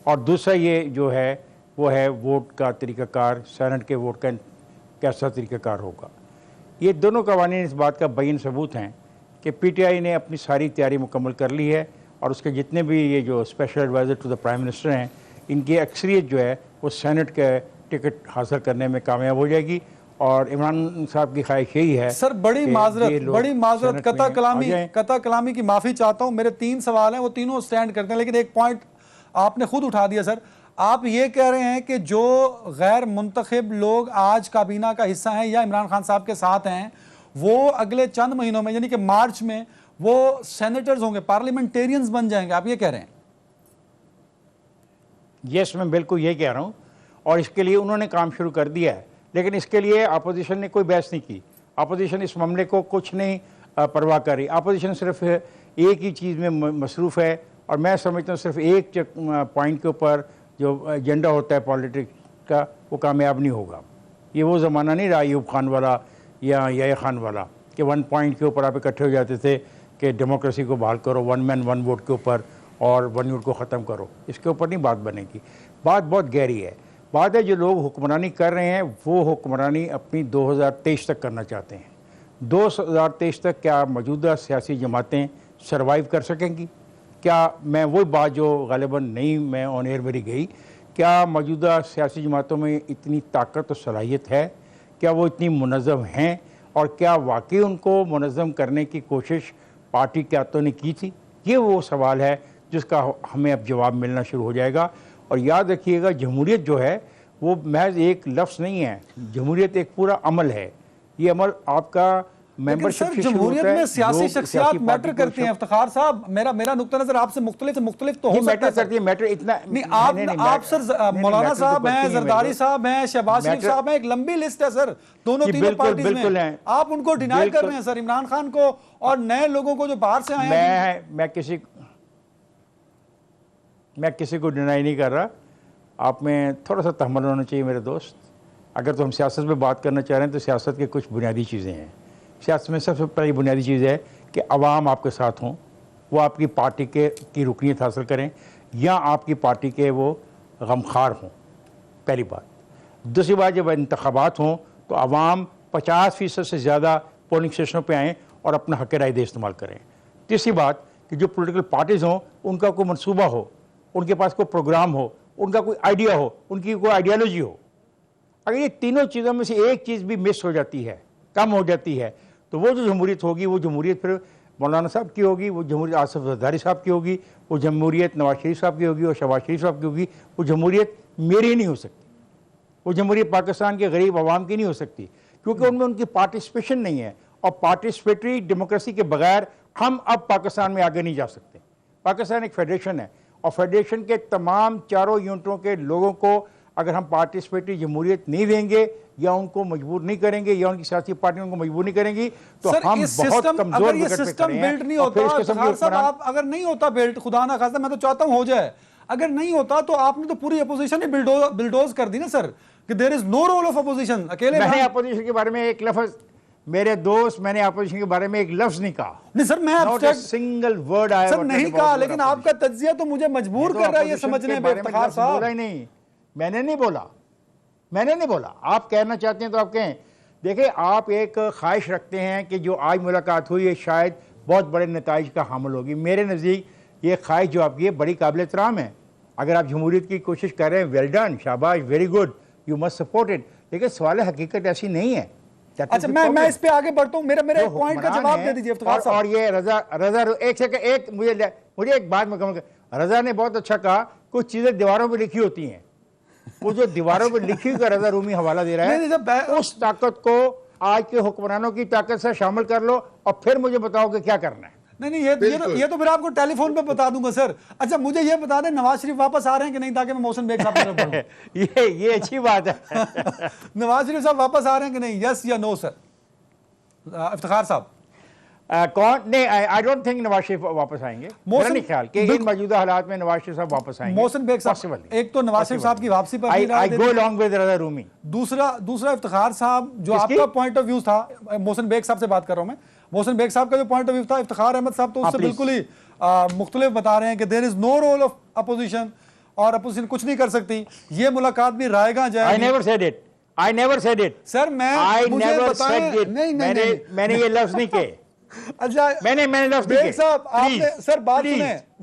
और दूसरा ये जो है वो है वोट का तरीक़ाकार, सेनेट के वोट का कैसा तरीक़ाकार होगा। ये दोनों कवानीन इस बात का बयन सबूत हैं कि पीटीआई ने अपनी सारी तैयारी मुकम्मल कर ली है और उसके जितने भी ये जो special adviser to the prime minister हैं, इनकी अक्सरियत जो है वो सेनेट के टिकट हासिल करने में कामयाब हो जाएगी। और इमरान साहब की ख्वाहिश यही है। सर बड़ी माजरत कता कलामी की माफ़ी चाहता हूँ। मेरे 3 सवाल हैं, वो तीनों स्टैंड करते हैं, लेकिन एक पॉइंट आपने खुद उठा दिया सर। आप ये कह रहे हैं कि जो गैर मुंतखब लोग आज काबीना का हिस्सा हैं या इमरान खान साहब के साथ हैं, वो अगले चंद महीनों में यानी कि मार्च में वो सेनेटर्स होंगे, पार्लियामेंटेरियंस बन जाएंगे, आप ये कह रहे हैं? यस, मैं बिल्कुल ये कह रहा हूँ और इसके लिए उन्होंने काम शुरू कर दिया है। लेकिन इसके लिए अपोजिशन ने कोई बहस नहीं की। अपोजिशन इस मामले को कुछ नहीं परवाह कर रही। अपोजिशन सिर्फ एक ही चीज़ में मसरूफ़ है और मैं समझता हूँ सिर्फ एक पॉइंट के ऊपर जो एजेंडा होता है पॉलिटिक्स का, वो कामयाब नहीं होगा। ये वो ज़माना नहीं रहा अयूब खान वाला या याह्या खान वाला कि 1 पॉइंट के ऊपर आप इकट्ठे हो जाते थे कि डेमोक्रेसी को बहाल करो 1 मैन 1 वोट के ऊपर और 1 यूनिट को ख़त्म करो। इसके ऊपर नहीं बात बनेगी। बात बहुत गहरी है। बात है जो लोग हुक्मरानी कर रहे हैं वो हुक्मरानी अपनी 2023 तक करना चाहते हैं। 2023 तक क्या मौजूदा सियासी जमातें सर्वाइव कर सकेंगी? क्या मैं वही बात जो गालिबन नहीं मैं ऑन एयर मेरी गई, क्या मौजूदा सियासी जमातों में इतनी ताकत और सलाहियत है? क्या वो इतनी मुनज़्ज़म हैं? और क्या वाकई उनको मुनज़्ज़म करने की कोशिश पार्टी क़यादतों ने की थी? ये वो सवाल है जिसका हमें अब जवाब मिलना शुरू हो जाएगा। और याद रखिएगा, जमहूरियत जो है वो महज एक लफ्ज़ नहीं है, जमहूरियत एक पूरा अमल है। ये अमल आपका मेंबरशिप से शुरू होता है। जमहूरियत में सियासी शख्सियत मैटर करती हैं इफ्तिखार साहब। मेरा नुक्ता नज़र आपसे मुख्तलिफ तो हो सकता है। मैटर इतना नहीं, आप सर मौलाना साहब हैं, जरदारी साहब हैं, शहबाज शरीफ साहब हैं, एक लंबी लिस्ट है सर दोनों तीनों पार्टीज में। आप उनको डिनाई कर रहे हैं सर, इमरान खान को और नए लोगों को जो बाहर से आए हैं। मैं किसी को डिनाई नहीं कर रहा। आप में थोड़ा सा तहम्मुल होना चाहिए मेरे दोस्त। अगर तो हम सियासत में बात करना चाह रहे हैं तो सियासत के कुछ बुनियादी चीज़ें हैं। सियासत में सबसे पहली बुनियादी चीज़ है कि अवाम आपके साथ हों, वो आपकी पार्टी की रुकनीत हासिल करें या आपकी पार्टी के वो गमखार हों, पहली बात। दूसरी बात, जब इंतखाबात हों तो आवाम 50% से ज़्यादा पोलिंग स्टेशनों पे आएँ और अपना हक़ राय दे इस्तेमाल करें। तीसरी बात कि जो पॉलिटिकल पार्टीज़ हों उनका कोई मंसूबा हो, उनके पास कोई प्रोग्राम हो, उनका कोई आइडिया हो, उनकी कोई आइडियोलॉजी हो। अगर ये तीनों चीज़ों में से एक चीज़ भी मिस हो जाती है, कम हो जाती है, तो वो जो जमहूरियत होगी वो जमहूरियत फिर मौलाना साहब की होगी, वो जमहूरियत आसिफ ज़रदारी साहब की होगी, वो जमहूरियत नवाज शरीफ साहब की होगी और शहबाज शरीफ साहब की होगी। वो जमहूरियत मेरी नहीं हो सकती, वो जमहूरियत पाकिस्तान के गरीब आवाम की नहीं हो सकती, क्योंकि उनमें उनकी पार्टिसिपेशन नहीं है। और पार्टिसिपेटरी डेमोक्रेसी के बगैर हम अब पाकिस्तान में आगे नहीं जा सकते। पाकिस्तान एक फेडरेशन है और फेडरेशन के तमाम चारों यूनिटों के लोगों को अगर हम पार्टिसिपेटरी जमहूरियत नहीं देंगे या उनको मजबूर नहीं करेंगे या उनकी सियासी पार्टियों उनको मजबूर नहीं करेंगी तो हम बहुत कमजोर अगर ये विकेट पे सिस्टम खड़े हैं। बिल्ड नहीं और फिर होता, इसके इफ्तिखार साहब, हुक्मरान- आप अगर नहीं होता बिल्ड, खुदा ना खास्ता, मैं तो चाहता हूं हो जाए, अगर नहीं होता तो आपने तो पूरी अपोजिशन ही बिल्डोज कर दी ना सर, कि there is no role of opposition. अकेले मैंने अपोजिशन के बारे में एक लफ्ज, मेरे दोस्त, मैंने अपोजिशन के बारे में एक लफ्ज नहीं कहा। नहीं सर, मैं Not a single word I sir ever नहीं said कहा, about लेकिन opposition। आपका तज्जिया तो मुझे मजबूर तो कर रहा है ये opposition समझने के में बारे में इफ्तिखार लफ्ज बोला साहब। ही नहीं, मैंने नहीं बोला, मैंने नहीं बोला। आप कहना चाहते हैं तो आप कहें। देखिए, आप एक ख्वाहिश रखते हैं कि जो आज मुलाकात हुई है शायद बहुत बड़े नताइज का हामिल होगी। मेरे नज़दीक ये ख्वाहिश जो आपकी है बड़ी काबिल एहतराम है। अगर आप जमहूरियत की कोशिश कर रहे हैं, वेल डन, शाबाश, very good, you must support it. लेकिन सवाल हकीकत ऐसी नहीं है। अच्छा, मैं इस पे आगे बढ़ता हूँ, मेरा एक पॉइंट का जवाब दे दीजिए इफ्तिखार साहब। और ये रजा एक सेकंड, एक मुझे एक बात में कहूँगा, रजा ने बहुत अच्छा कहा, कुछ चीजें दीवारों पे लिखी होती हैं, वो जो दीवारों पे लिखी हुई का रजा रूमी हवाला दे रहा है, उस ताकत को आज के हुक्मरानों की ताकत से शामिल कर लो और फिर मुझे बताओ कि क्या करना है। नहीं, ये तो फिर आपको टेलीफोन पे बता दूंगा सर। अच्छा, मुझे ये बता दें, नवाज शरीफ वापस आ रहे हैं कि नहीं, ताकि मैं मोहसिन बेग साहब की तरफ बढ़ूं। ये अच्छी बात है। नवाज शरीफ साहब वापस आ रहे हैं कि नहीं, यस या नो सर? इफ्तिखार साहब कौन नहीं, I don't think Nawaz Sharif वापस आएंगे। मेरा नहीं ख्याल कि इन मौजूदा हालात में नवाज शरीफ साहब वापस आएंगे। मोहसिन बेग साहब, एक तो नवाज शरीफ साहब की वापसी पर आई गो अलॉन्ग विद रजा रूमी। दूसरा इफ्तिखार साहब, जो आपका पॉइंट ऑफ व्यू था, मोहसिन बेग साहब से बात कर रहा हूं मैं, मोहसिन बेग साहब का जो पॉइंट ऑफ व्यू था, इफ्तिखार अहमद साहब तो उससे बिल्कुल ही मुख्तलिफ बता रहे हैं कि there is no role of opposition और अपोजिशन कुछ नहीं कर सकती। ये मुलाकात भी रायगा जाएगी। I never said it sir, मुझे बताएं, मैंने ये लफ्ज नहीं कहे। अच्छा, मैंने लफ्ज नहीं कहे। बेग साहब, आपने सर बात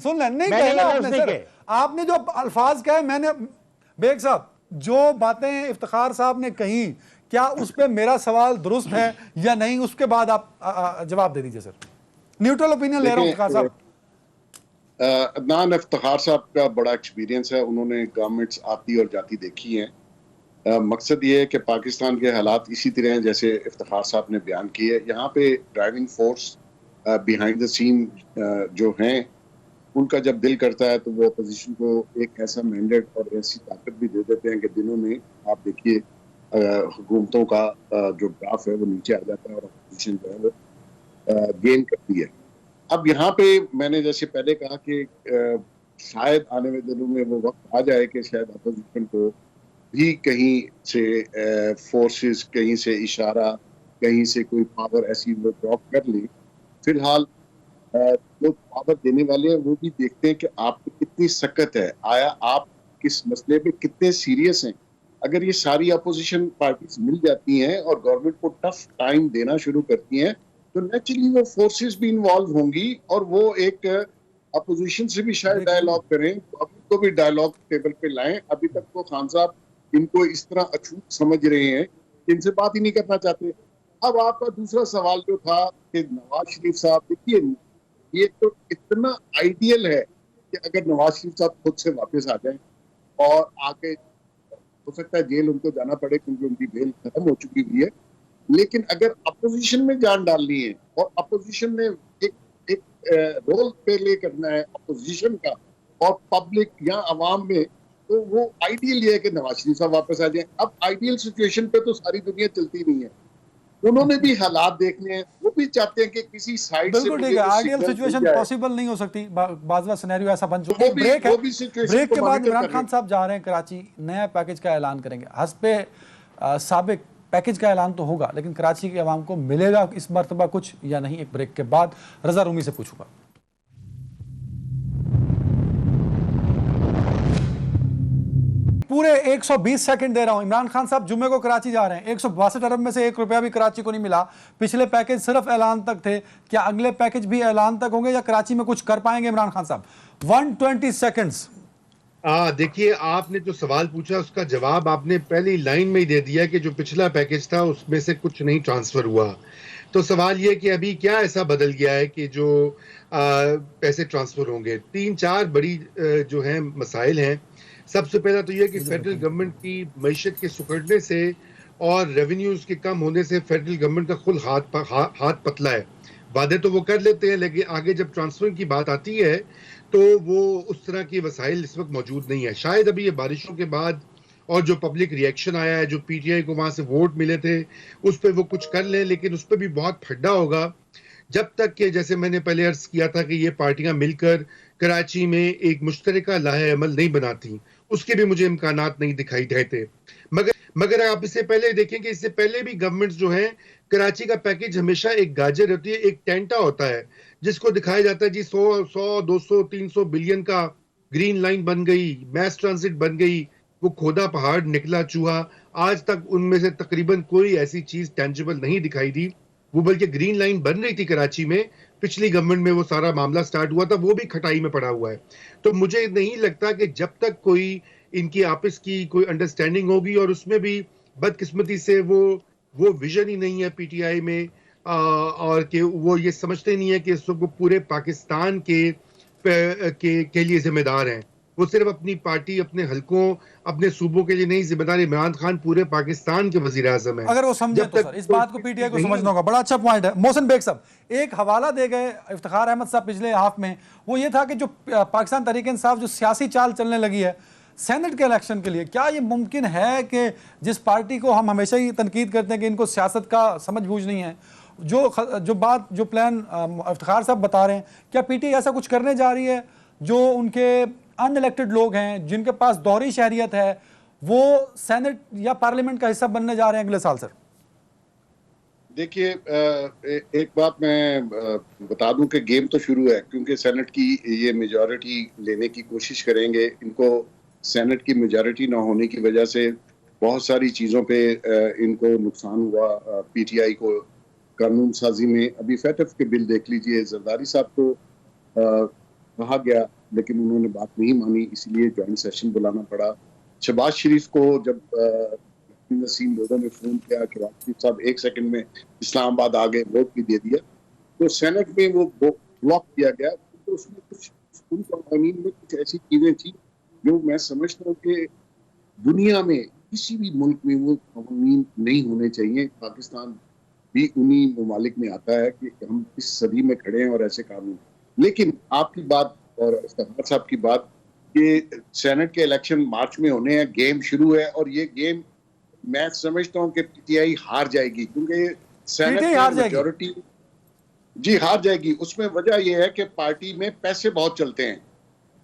सुन लें, नहीं कहना आपने सर, आपने जो अल्फाज कहे, मैंने बेग साहब जो बातें इफ्तिखार साहब ने कही, क्या उस पे मेरा सवाल दुरुस्त है या नहीं, उसके बाद आप जवाब दे दीजिए सर। न्यूट्रल ओपिनियन ले रहा हूं इफ्तिखार साहब। अदनान इफ्तिखार साहब का बड़ा एक्सपीरियंस है, उन्होंने गवर्नमेंट्स आती और जाती देखी हैं। मकसद ये है कि पाकिस्तान के हालात इसी तरह हैं जैसे इफ्तिखार साहब ने बयान किए। यहाँ पे driving force behind the scene जो हैं, उनका जब दिल करता है तो वो अपोजिशन को एक ऐसा मैंडेट और ऐसी ताकत भी दे देते हैं कि दिनों में आप देखिए हुकूमतों का जो ग्राफ है वो नीचे आ जाता है और अपोजिशन जो है वो गेन करती है। अब यहाँ पे मैंने जैसे पहले कहा कि शायद आने वाले दिनों में वो वक्त आ जाए कि शायद अपोजिशन को भी कहीं से फोर्सेस, कहीं से इशारा, कहीं से कोई पावर ऐसी वो ड्रॉप कर ली। फिलहाल जो पावर देने वाले हैं वो भी देखते हैं कि आपकी कितनी सकत है, आया आप किस मसले पे कितने सीरियस हैं। अगर ये सारी अपोजिशन पार्टीज मिल जाती हैं और गवर्नमेंट को टफ टाइम देना शुरू करती हैं तो नेचुरली वो फोर्सेस भी इन्वॉल्व होंगी और वो एक अपोजिशन से भी शायद डायलॉग करें, तो अभी को भी डायलॉग टेबल पे लाएं। अभी तक तो खान साहब इनको इस तरह अछूत समझ रहे हैं कि इनसे बात ही नहीं करना चाहते। अब आपका दूसरा सवाल जो था कि नवाज शरीफ साहब, देखिए ये तो इतना आइडियल है कि अगर नवाज शरीफ साहब खुद से वापस आ जाएं और आके, हो सकता है जेल उनको जाना पड़े क्योंकि उनकी बेल खत्म हो चुकी हुई है, लेकिन अगर अपोजिशन में जान डालनी है और अपोजिशन में एक रोल प्ले करना है अपोजिशन का और पब्लिक या अवाम में, तो वो आइडियल ये है कि नवाज शरीफ साहब वापस आ जाएं। अब आइडियल सिचुएशन पे तो सारी दुनिया चलती नहीं है, उन्होंने भी हालात देखने हैं, वो भी चाहते हैं कि किसी साइड से बिल्कुल ठीक है, आइडियल सिचुएशन पॉसिबल नहीं हो सकती, बाज़ सिनेरियो ऐसा बन चुका है। ब्रेक के बाद इमरान खान साहब जा रहे हैं कराची, नया पैकेज का ऐलान करेंगे। हस्बे साबिक पैकेज का ऐलान तो होगा, लेकिन कराची के अवाम को मिलेगा इस मरतबा कुछ या नहीं? एक ब्रेक के बाद रजा रूमी से पूछूंगा। पूरे 120 सेकंड दे रहा हूं। इमरान खान साहब जुम्मे को कराची जा रहे हैं, 162 अरब में से 1 रुपया भी कराची को नहीं मिला। पिछले पैकेज सिर्फ ऐलान तक थे, क्या अगले पैकेज भी ऐलान तक होंगे या कराची में कुछ कर पाएंगे इमरान खान साहब? 120 सेकंड्स। देखिए, आपने जो सवाल पूछा उसका जवाब आपने पहली लाइन में ही दे दिया कि जो पिछला पैकेज था उसमें से कुछ नहीं ट्रांसफर हुआ। तो सवाल ये कि अभी क्या ऐसा बदल गया है कि जो पैसे ट्रांसफर होंगे। 3-4 बड़ी जो है मसाइल हैं। सबसे पहला तो यह कि फेडरल गवर्नमेंट की मईशत के सुकड़ने से और रेवेन्यूज के कम होने से फेडरल गवर्नमेंट का खुद हाथ पतला है। वादे तो वो कर लेते हैं, लेकिन आगे जब ट्रांसफर की बात आती है तो वो उस तरह की वसाइल इस वक्त मौजूद नहीं है। शायद अभी ये बारिशों के बाद और जो पब्लिक रिएक्शन आया है, जो पीटीआई को वहां से वोट मिले थे, उस पर वो कुछ कर लें, लेकिन उस पर भी बहुत फड्डा होगा जब तक कि, जैसे मैंने पहले अर्ज किया था कि ये पार्टियां मिलकर कराची में एक मुश्तरका लाहे अमल नहीं बनाती, उसके भी मुझे इम्कानात नहीं दिखाई देते। मगर आप इससे पहले देखें कि इससे पहले भी गवर्नमेंट जो है, कराची का पैकेज हमेशा एक गाजर होती है, एक टेंटा होता है जिसको दिखाया जाता है जी 100, 200, 300 बिलियन का ग्रीन लाइन बन गई, मैस ट्रांसिट बन गई, वो खोदा पहाड़ निकला चूहा। आज तक उनमें से तकरीबन कोई ऐसी चीज टेंजिबल नहीं दिखाई दी। वो बल्कि ग्रीन लाइन बन रही थी कराची में, पिछली गवर्नमेंट में वो सारा मामला स्टार्ट हुआ था, वो भी खटाई में पड़ा हुआ है। तो मुझे नहीं लगता कि जब तक कोई इनकी आपस की कोई अंडरस्टैंडिंग होगी, और उसमें भी बदकिस्मती से वो विजन ही नहीं है पीटीआई में, और कि वो ये समझते नहीं है कि इस वक्त पूरे पाकिस्तान के लिए जिम्मेदार हैं। वो सिर्फ अपनी पार्टी, अपने हलकों, अपने सूबों के लिए नहीं जिम्मेदार। इमरान खान पूरे पाकिस्तान के वजीर आजम है। अगर वो समझे तो सर, इस बात को पीटीआई को समझना होगा। बड़ा अच्छा पॉइंट है। मोहसिन बेग साहब, एक हवाला दे गए इफ्तिखार अहमद साहब पिछले हाफ में, वो ये था कि जो पाकिस्तान तहरीक-ए-इंसाफ जो सियासी चाल चलने लगी है सेनेट के इलेक्शन के लिए, क्या ये मुमकिन है कि जिस पार्टी को हम हमेशा ही तनकीद करते हैं कि इनको सियासत का समझ बूझ नहीं है, जो प्लान इफ्तिखार साहब बता रहे हैं, क्या पीटीआई ऐसा कुछ करने जा रही है जो उनके अनइलेक्टेड लोग हैं, जिनके पास दोहरी शहरियत है, वो सेनेट या पार्लियामेंट का हिस्सा बनने जा रहे हैं अगले साल? सर देखिए, एक बात मैं बता दूं कि गेम तो शुरू है, क्योंकि सेनेट की ये मेजॉरिटी लेने की कोशिश करेंगे। इनको सेनेट की मेजॉरिटी ना होने की वजह से बहुत सारी चीज़ों पे इनको नुकसान हुआ। पीटीआई को कानून साजी में, अभी फैटफ के बिल देख लीजिए, जरदारी साहब को कहा गया लेकिन उन्होंने बात नहीं मानी, इसलिए ज्वाइंट सेशन बुलाना पड़ा। शहबाज शरीफ को जब नसीम लोगों ने फोन किया, शहबाज शरीफ साहब 1 सेकंड में इस्लामाबाद आ गए, वोट भी दे दिया, तो सेनेट में वो ब्लॉक किया गया। तो उसमें कुछ कानून में कुछ ऐसी चीजें थी जो मैं समझता हूँ कि दुनिया में किसी भी मुल्क में वो कानून नहीं होने चाहिए। पाकिस्तान भी उन्हीं ममालिक में आता है कि हम इस सदी में खड़े हैं और ऐसे कानून। लेकिन आपकी बात और इफ्तिखार साहब की बात कि सेनेट के इलेक्शन मार्च में होने हैं, गेम शुरू है, और ये गेम मैं समझता हूँ कि पीटीआई हार जाएगी, क्योंकि सेनेट में मेजॉरिटी जी हार जाएगी। उसमें वजह यह है कि पार्टी में पैसे बहुत चलते हैं,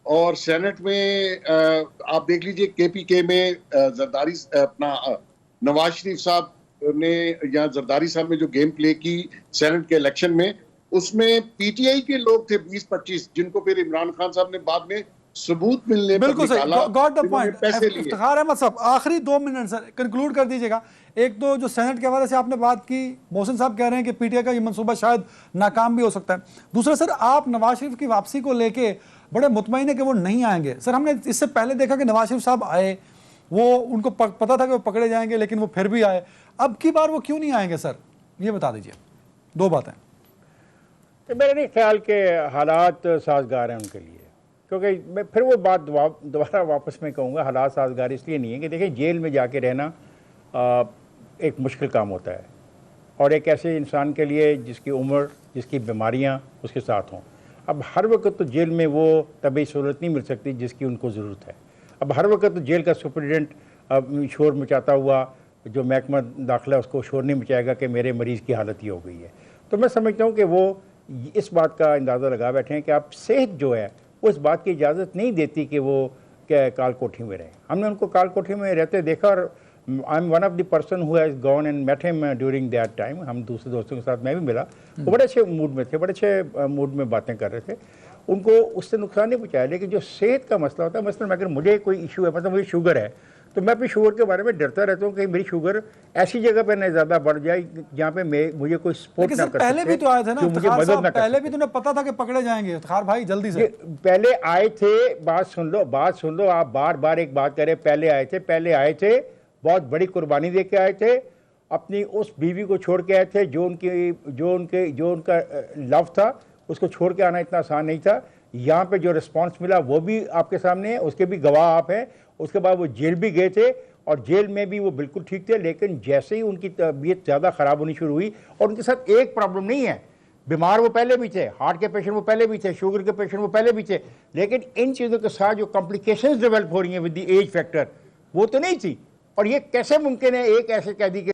और सेनेट में आप देख लीजिए केपीके में जरदारी अपना नवाज शरीफ साहब ने या जरदारी साहब ने जो गेम प्ले की सेनेट के इलेक्शन में, उसमें पीटीआई के लोग थे 20-25, जिनको फिर इमरान खान साहब ने बाद में सबूत मिलने पर निकाला। Got the point. Iftikhar Ahmed साहब, आखिरी 2 मिनट सर, कंक्लूड कर दीजिएगा। एक तो जो सेनेट के हवाले से आपने बात की, मोहसिन साहब कह रहे हैं कि पीटीआई का ये मंसूबा शायद नाकाम भी हो सकता है। दूसरा सर, आप नवाज शरीफ की वापसी को लेके बड़े मुतमईन है कि वो नहीं आएंगे। सर हमने इससे पहले देखा कि नवाज शरीफ साहब आए, वो उनको पता था कि वो पकड़े जाएंगे, लेकिन वो फिर भी आए। अब की बार वो क्यों नहीं आएंगे सर, ये बता दीजिए। 2 बातें। तो मेरे नहीं ख्याल के हालात साजगार हैं उनके लिए, क्योंकि मैं फिर वो बात दोबारा वापस में कहूँगा, हालात साजगार इसलिए नहीं है कि देखिए जेल में जाके रहना एक मुश्किल काम होता है, और एक ऐसे इंसान के लिए जिसकी उम्र, जिसकी बीमारियाँ उसके साथ हों। अब हर वक्त तो जेल में वो तबी सहूलत नहीं मिल सकती जिसकी उनको ज़रूरत है। अब हर वक्त तो जेल का सुपरिटेंडेंट शोर मचाता हुआ, जो महकमा दाखिला उसको शोर नहीं मचाएगा कि मेरे मरीज़ की हालत ये हो गई है। तो मैं समझता हूँ कि वो इस बात का अंदाज़ा लगा बैठे हैं कि आप सेहत जो है वो इस बात की इजाज़त नहीं देती कि वो क्या काल कोठी में रहें। हमने उनको काल कोठी में रहते देखा, और I am one of the person who has gone and met him during that time. हम दूसरे दोस्तों के साथ मैं भी मिला, वो बड़े अच्छे मूड में थे, बड़े अच्छे मूड में बातें कर रहे थे। उनको उससे नुकसान नहीं पहुँचाया, लेकिन जो सेहत का मसला होता है, मसलन अगर मुझे कोई इशू है, मतलब मुझे शुगर है, तो मैं अपनी शुगर के बारे में डरता रहता हूँ कि मेरी शुगर ऐसी जगह पे न ज़्यादा बढ़ जाए जहाँ पे मुझे कोई सपोर्ट लेकिन ना सर कर पहले सके, भी तो आए थे ना जो मुझे इफ्तिखार मदद साहब, ना कर पहले सके। भी तो उन्हें पता था कि पकड़े जाएंगे। इफ्तिखार भाई जल्दी से। पहले आए थे, बात सुन लो, आप बार बार एक बात करें, पहले आए थे, बहुत बड़ी कुर्बानी दे के आए थे, अपनी उस बीवी को छोड़ के आए थे, जो उनका लव था, उसको छोड़ के आना इतना आसान नहीं था। यहाँ पे जो रिस्पांस मिला वो भी आपके सामने है, उसके भी गवाह आप हैं। उसके बाद वो जेल भी गए थे और जेल में भी वो बिल्कुल ठीक थे, लेकिन जैसे ही उनकी तबीयत ज़्यादा ख़राब होनी शुरू हुई, और उनके साथ एक प्रॉब्लम नहीं है, बीमार वो पहले भी थे, हार्ट के पेशेंट वो पहले भी थे, शुगर के पेशेंट वो पहले भी थे, लेकिन इन चीज़ों के साथ जो कॉम्प्लिकेशंस डेवलप हो रही हैं विद द एज फैक्टर, वो तो नहीं थी। और ये कैसे मुमकिन है एक ऐसे कैदी के